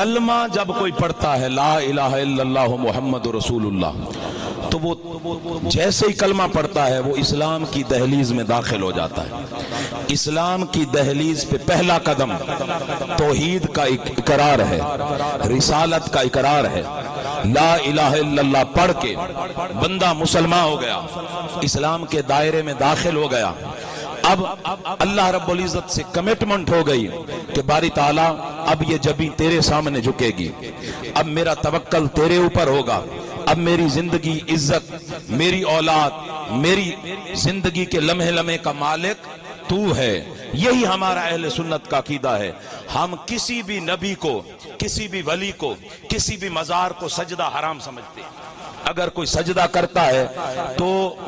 کلمہ جب کوئی پڑھتا ہے لا الہ الا اللہ محمد رسول اللہ، تو وہ جیسے ہی کلمہ پڑھتا ہے وہ اسلام کی دہلیز میں داخل ہو جاتا ہے۔ اسلام کی دہلیز پہ پہلا قدم توحید کا اقرار ہے، رسالت کا اقرار ہے۔ لا الہ الا اللہ پڑھ کے بندہ مسلمان ہو گیا، اسلام کے دائرے میں داخل ہو گیا۔ اب اللہ رب العزت سے کمٹمنٹ ہو گئی کہ باری تعالیٰ اب یہ جبیں تیرے سامنے جھکے گی، اب میرا توکل تیرے اوپر ہوگا، اب میری زندگی، عزت، میری اولاد، میری زندگی کے لمحے لمحے کا مالک تو ہے۔ یہی ہمارا اہل سنت کا عقیدہ ہے۔ ہم کسی بھی نبی کو، کسی بھی ولی کو، کسی بھی مزار کو سجدہ حرام سمجھتے ہیں۔ اگر کوئی سجدہ کرتا ہے تو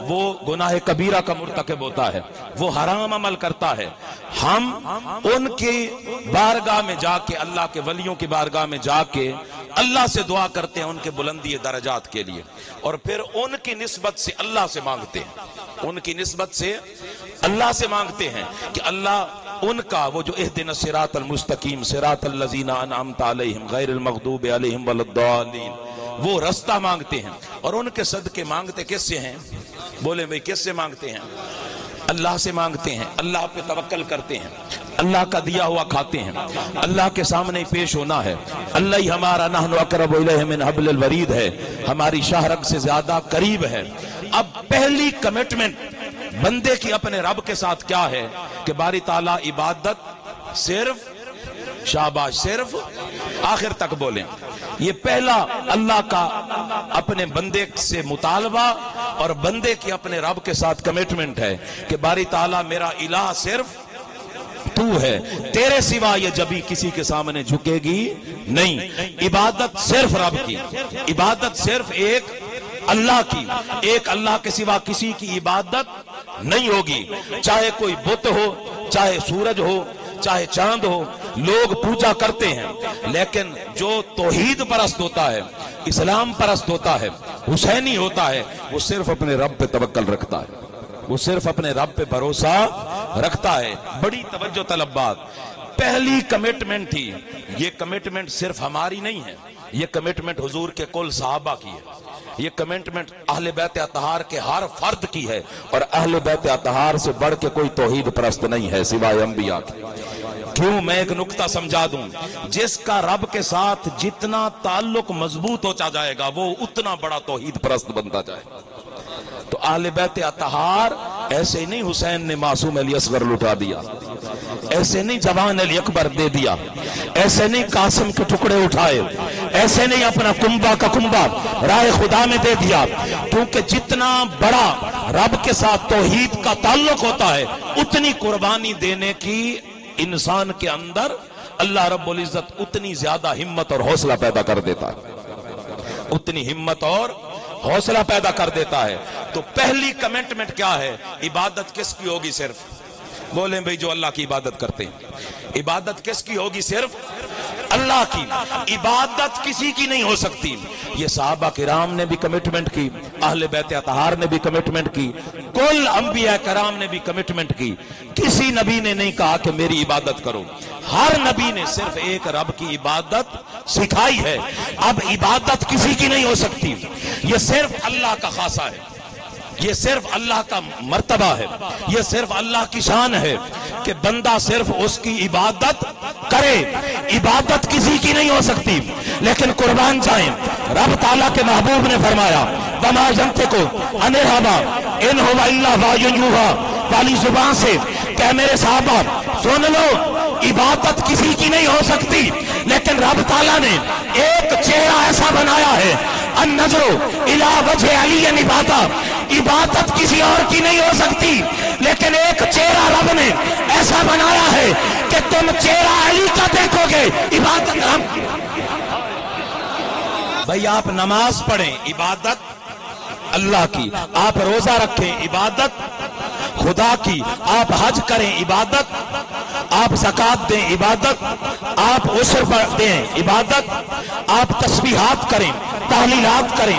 وہ گناہ کبیرہ کا مرتکب ہوتا ہے، وہ حرام عمل کرتا ہے۔ ہم ان کی بارگاہ میں جا کے، اللہ کے ولیوں کی بارگاہ میں جا کے اللہ سے دعا کرتے ہیں ان کے بلندی درجات کے لیے، اور پھر ان کی نسبت سے اللہ سے مانگتے ہیں، ان کی نسبت سے اللہ سے مانگتے ہیں کہ اللہ ان کا وہ جو اہدنا الصراط المستقیم صراط الذین انعمت علیہم غیر المغضوب علیہم ولا الضالین، وہ رستہ مانگتے ہیں۔ اور ان کے صدقے مانگتے کس سے ہیں؟ بولیں بھئی کس سے مانگتے ہیں؟ اللہ سے مانگتے ہیں، اللہ پہ توکل کرتے ہیں، اللہ کا دیا ہوا کھاتے ہیں، اللہ کے سامنے پیش ہونا ہے۔ اللہ ہی ہمارا نحن اقرب الیہ من حبل الورید ہے، ہماری شاہ رگ سے زیادہ قریب ہے۔ اب پہلی کمٹمنٹ بندے کی اپنے رب کے ساتھ کیا ہے کہ باری تعالیٰ عبادت صرف، شاباش، صرف، آخر تک بولیں، یہ پہلا اللہ کا اپنے بندے سے مطالبہ اور بندے کی اپنے رب کے ساتھ کمٹمنٹ ہے کہ باری تعالیٰ میرا الہ صرف تو ہے، تیرے سوا یہ جبھی کسی کے سامنے جھکے گی نہیں۔ عبادت صرف رب کی، عبادت صرف ایک اللہ کی، ایک اللہ کے سوا کسی کی عبادت نہیں ہوگی۔ چاہے کوئی بت ہو، چاہے سورج ہو، چاہے چاند ہو، لوگ پوجا کرتے ہیں، لیکن جو توحید پرست ہوتا ہے، اسلام پرست ہوتا ہے، حسینی ہوتا ہے، وہ صرف اپنے رب پہ توکل رکھتا ہے، وہ صرف اپنے رب پہ بھروسہ رکھتا ہے۔ بڑی توجہ طلب بات، پہلی کمٹمنٹ تھی، یہ کمٹمنٹ صرف ہماری نہیں ہے، یہ کمٹمنٹ حضور کے کل صحابہ کی ہے، یہ کمٹمنٹ اہل بیت اطہار کے ہر فرد کی ہے، اور اہل بیت اطہار سے بڑھ کے کوئی توحید پرست نہیں ہے سوائے انبیاء کے۔ کیوں؟ میں ایک نکتہ سمجھا دوں، جس کا رب کے ساتھ جتنا تعلق مضبوط ہوتا جائے گا وہ اتنا بڑا توحید پرست بنتا جائے گا۔ تو اہل بیت اطہار ایسے نہیں حسین نے معصوم علی اصغر لٹا دیا، ایسے نہیں جوان علی اکبر دے دیا، ایسے نہیں قاسم کے ٹکڑے اٹھائے، ایسے نہیں اپنا کنبہ کا کنبہ رائے خدا میں دے دیا، کیونکہ جتنا بڑا رب کے ساتھ توحید کا تعلق ہوتا ہے اتنی قربانی دینے کی انسان کے اندر اللہ رب العزت اتنی زیادہ ہمت اور حوصلہ پیدا کر دیتا ہے، اتنی ہمت اور حوصلہ پیدا کر دیتا ہے۔ تو پہلی کمٹمنٹ کیا ہے؟ عبادت کس کی ہوگی؟ صرف، بولیں بھئی جو اللہ کی عبادت کرتے ہیں، عبادت کس کی ہوگی؟ صرف اللہ کی، عبادت کسی کی نہیں ہو سکتی۔ یہ صحابہ کرام نے بھی کمٹمنٹ کی، اہل بیت اطہار نے بھی کمٹمنٹ کی، کل انبیاء کرام نے بھی کمٹمنٹ کی۔ کسی نبی نے نہیں کہا کہ میری عبادت کرو، ہر نبی نے صرف ایک رب کی عبادت سکھائی ہے۔ اب عبادت کسی کی نہیں ہو سکتی، یہ صرف اللہ کا خاصہ ہے، یہ صرف اللہ کا مرتبہ ہے، یہ صرف اللہ کی شان ہے کہ بندہ صرف اس کی عبادت کرے۔ عبادت کسی کی نہیں ہو سکتی، لیکن قربان جائیں، رب تعالیٰ کے محبوب نے فرمایا وَمَا يَنْطِقُ عَنِ الْهَوَىٰ إِنْ هُوَ إِلَّا وَحْيٌ يُوحَىٰ، والی زبان سے کہ میرے صحابہ سن لو، عبادت کسی کی نہیں ہو سکتی، لیکن رب تعالیٰ نے ایک چہرہ ایسا بنایا ہے، النظر الی وجہ علی عبادت، عبادت کسی اور کی نہیں ہو سکتی، لیکن ایک چہرہ رب نے ایسا بنایا ہے کہ تم چہرہ علی کا دیکھو گے، عبادت ہم۔ بھئی آپ نماز پڑھیں، عبادت اللہ کی، آپ روزہ رکھیں، عبادت خدا کی، آپ حج کریں، عبادت، آپ زکوٰۃ دیں، عبادت، آپ عشر دیں، عبادت، آپ تسبیحات کریں، تحلیلات کریں،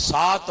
7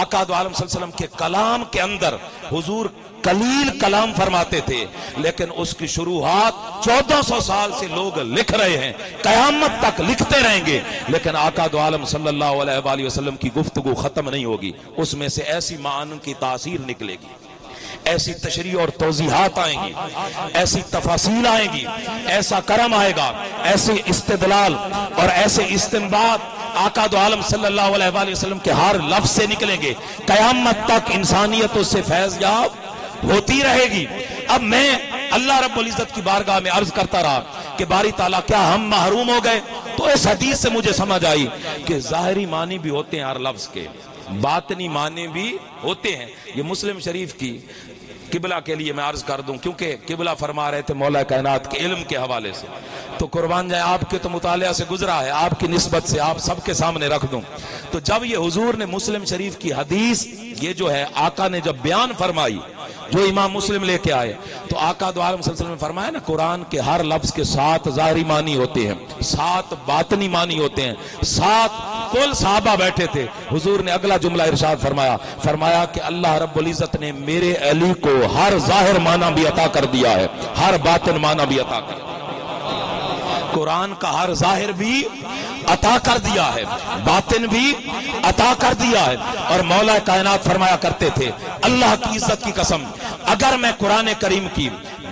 آقا دو عالم صلی اللہ علیہ وسلم کے کلام کے اندر حضور قلیل کلام فرماتے تھے، لیکن اس کی شروعات 1400 سال سے لوگ لکھ رہے ہیں، قیامت تک لکھتے رہیں گے، لیکن آقا دو عالم صلی اللہ علیہ وآلہ وسلم کی گفتگو ختم نہیں ہوگی، اس میں سے ایسی معانی کی تاثیر نکلے گی، ایسی تشریح اور توضیحات آئیں گی، ایسی تفاصیل آئیں گی، ایسا کرم آئے گا، ایسے استدلال اور ایسے استنباط آقا دو عالم صلی اللہ علیہ وآلہ وسلم کے ہر لفظ سے نکلیں گے، قیامت تک انسانیت اس سے فیض یاب ہوتی رہے گی۔ اب میں اللہ رب العزت کی بارگاہ میں عرض کرتا رہا کہ باری تعالیٰ کیا ہم محروم ہو گئے؟ تو اس حدیث سے مجھے سمجھ آئی کہ ظاہری معنی بھی ہوتے ہیں ہر لفظ کے، باطنی معنی بھی ہوتے ہیں۔ یہ مسلم شریف کی قبلہ کے لیے میں عرض کر دوں، کیونکہ قبلہ فرما رہے تھے مولا کائنات کے علم کے حوالے سے، تو قربان جائے آپ کے تو مطالعہ سے گزرا ہے، آپ کی نسبت سے آپ سب کے سامنے رکھ دوں۔ تو جب یہ حضور نے مسلم شریف کی حدیث یہ جو ہے آقا نے جب بیان فرمائی، جو امام مسلم لے کے آئے، تو آقا دو عالم صلی اللہ علیہ وسلم نے فرمایا نا، قرآن کے ہر لفظ کے 7 ظاہری معنی ہوتے ہیں، 7 باطنی معنی ہوتے ہیں، 7 کل صحابہ بیٹھے تھے، حضور نے اگلا جملہ ارشاد فرمایا کہ اللہ رب العزت نے میرے علی کو ہر ظاہر معنی بھی عطا کر دیا ہے، ہر باطن معنی بھی عطا کر دیا، قرآن کا ہر ظاہر بھی عطا کر دیا ہے، باطن بھی عطا کر دیا ہے۔ اور مولا کائنات فرمایا کرتے تھے، اللہ کی عزت کی قسم، اگر میں قرآن کریم کی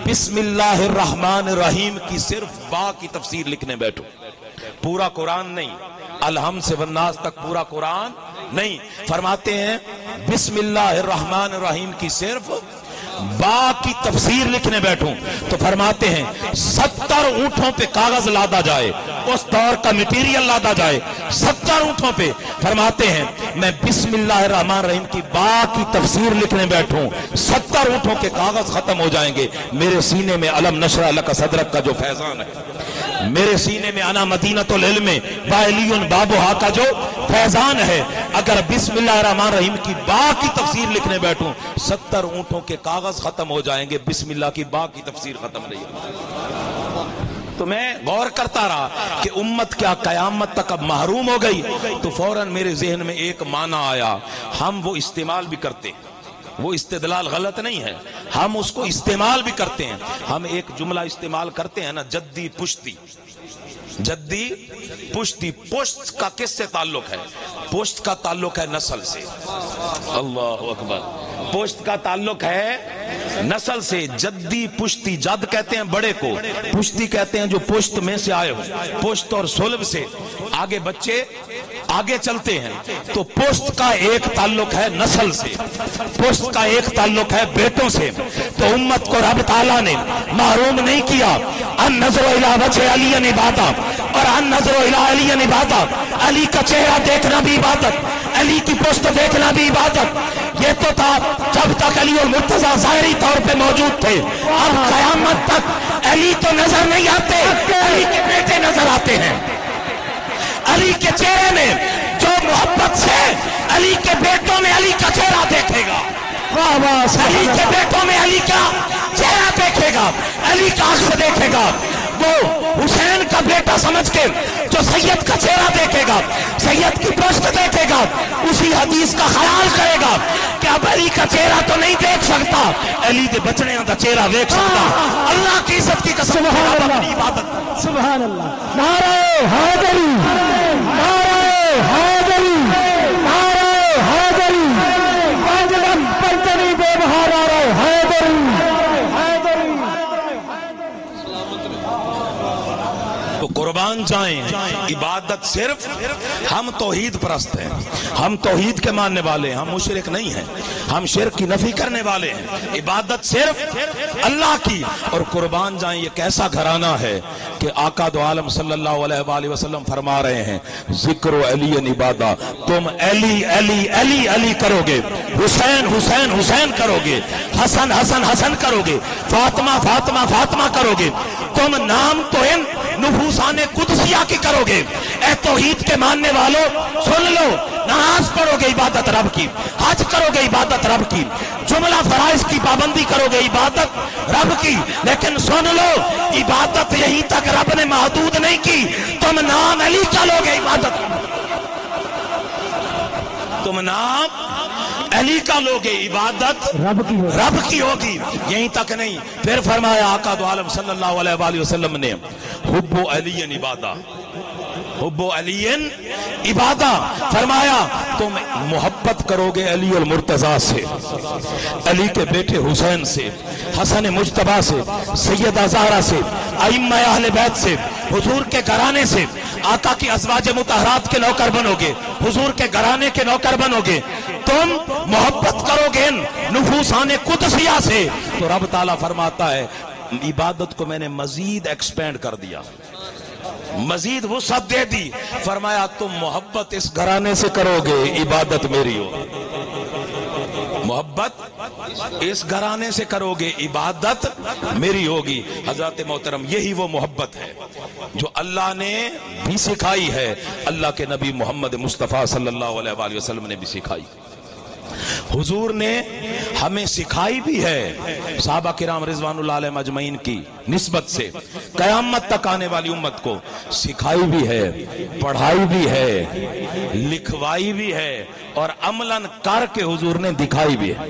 بسم اللہ الرحمن الرحیم کی صرف با کی تفسیر لکھنے بیٹھوں، پورا قرآن نہیں، الحمد سے والناس تک پورا قرآن نہیں، فرماتے ہیں بسم اللہ الرحمن الرحیم کی صرف با کی تفسیر لکھنے بیٹھوں تو فرماتے ہیں 70 اونٹوں پہ کاغذ لادا جائے، اس دور کا میٹیریل لادا جائے، 70 اونٹوں پہ، فرماتے ہیں میں بسم اللہ الرحمن الرحیم کی با کی تفسیر لکھنے بیٹھوں 70 اونٹوں کے کاغذ ختم ہو جائیں گے، میرے سینے میں علم نشرح لک صدرک کا جو فیضان ہے، میرے سینے میں انا مدینۃ العلم وعلی بابھا کا جو فیضان ہے، اگر بسم اللہ الرحمن الرحیم کی با کی تفسیر لکھنے بیٹھوں 70 اونٹوں کے کاغذ ختم ہو جائیں گے، بسم اللہ کی با کی تفسیر ختم نہیں ہوگی۔ تو میں غور کرتا رہا کہ امت کیا قیامت تک اب محروم ہو گئی؟ تو فوراً میرے ذہن میں ایک معنی آیا، ہم وہ استعمال بھی کرتے ہیں، وہ استدلال غلط نہیں ہے، ہم اس کو استعمال بھی کرتے ہیں۔ ہم ایک جملہ استعمال کرتے ہیں نا، جدی پشتی، جدی پشتی، پشت کا کس سے تعلق ہے؟ پشت کا تعلق ہے نسل سے، اللہ اکبر، پشت کا تعلق ہے نسل سے۔ جدی پشتی، جد کہتے ہیں بڑے کو، پشتی کہتے ہیں جو پشت میں سے آئے ہو، پشت اور صلب سے آگے بچے آگے چلتے ہیں، تو پشت کا ایک تعلق ہے نسل سے، پشت کا ایک تعلق ہے بیٹوں سے۔ تو امت کو رب تعالیٰ نے محروم نہیں کیا، ان نظر الی وجہ علی عبادہ، اور ان نظر الی علی عبادہ، علی کا چہرہ دیکھنا بھی عبادت، علی کی پشت دیکھنا بھی عبادت۔ یہ تو تھا جب تک علی المرتضیٰ ظاہری طور پہ موجود تھے، اب قیامت تک علی تو نظر نہیں آتے، علی کے بیٹے نظر آتے ہیں۔ علی کے چہرے میں جو محبت سے علی کے بیٹوں میں علی کا چہرہ دیکھے گا، علی کے بیٹوں میں علی کا چہرہ دیکھے گا، علی کا عکس دیکھے گا، وہ حسین کا بیٹا سمجھ کے جو سید کا چہرہ دیکھے گا، سید کی پشت دیکھے گا، اسی حدیث کا خیال کرے گا کہ اب علی کا چہرہ تو نہیں دیکھ سکتا، علی دے بچنے کا چہرہ دیکھ سکتا۔ اللہ کی عزت کی قسم، سبحان اللہ، نعرہ حیدری، نعرہ حیدری، نعرہ حیدری، واجباً پنجری بے بہار نعرہ حیدری، حیدری۔ تو قربان جائیں، عبادت صرف، ہم توحید پرست ہیں، ہم توحید کے ماننے والے ہیں، ہم مشرک نہیں ہیں، ہم شرک کی نفی کرنے والے ہیں، عبادت صرف اللہ کی۔ اور قربان جائیں، یہ کیسا گھرانہ ہے کہ آقا دو عالم صلی اللہ علیہ وآلہ وسلم فرما رہے ہیں، ذکر علی عبادہ، تم علی علی علی علی کرو گے، حسین حسین حسین کرو گے، حسن حسن حسن کرو گے، فاطمہ فاطمہ فاطمہ کرو گے، تم نام تو ان نفوسان قدسیہ کی کرو گے۔ اے توحید کے ماننے والوں سن لو، نماز پڑھو گے عبادت رب کی، حج کرو گے عبادت رب کی، جملہ فرائض کی پابندی کرو گے عبادت رب کی، لیکن سن لو عبادت یہیں تک رب نے محدود نہیں کی، تم نام علی کا لو گے عبادت۔ تم نام علی کا لوگے، عبادت رب کی ہوگی۔ یہیں تک نہیں، پھر فرمایا آقا دو عالم صلی اللہ علیہ وآلہ وسلم نے حب علی عبادہ، حب علی عبادہ، فرمایا تم محبت کرو گے علی المرتضیٰ سے، علی کے بیٹے حسین سے، حسن مجتبیٰ سے، سیدہ زہرا سے، ائمہ اہل بیت سے، حضور کے گھرانے سے، آقا کی ازواج مطہرات کے نوکر بنو گے، حضور کے گھرانے کے نوکر بنو گے، تم محبت کرو گے نفوسان قدسیہ سے، تو رب تعالیٰ فرماتا ہے عبادت کو میں نے مزید ایکسپینڈ کر دیا، مزید وسعت دے دی، فرمایا تم محبت اس گھرانے سے کرو گے، عبادت میری ہوگی، محبت اس گھرانے سے کرو گے، عبادت میری ہوگی۔ حضرت محترم یہی وہ محبت ہے جو اللہ نے بھی سکھائی ہے، اللہ کے نبی محمد مصطفیٰ صلی اللہ علیہ وآلہ وسلم نے بھی سکھائی، حضور نے ہمیں سکھائی بھی ہے، صحابہ کرام رضوان اللہ علیہ مجمعین کی نسبت سے قیامت تک آنے والی امت کو سکھائی بھی ہے، پڑھائی بھی ہے، لکھوائی بھی ہے، اور عملاً کر کے حضور نے دکھائی بھی ہے،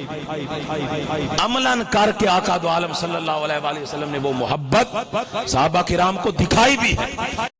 عملاً کر کے آقا دو عالم صلی اللہ علیہ وآلہ وسلم نے وہ محبت صحابہ کرام کو دکھائی بھی ہے۔